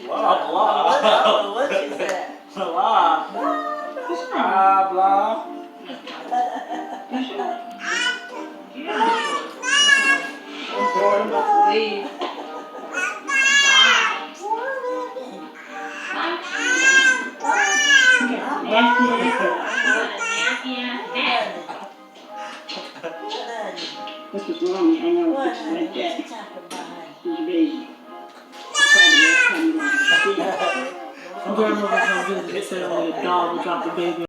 Blah, blah. What she said? Blah. Ah, blah. Daughter must leave. This was wrong. I know What it's like she that. talking about? He's a baby. Probably last time you wanted to see him. Grandmother come visit and said only a dog would drop the baby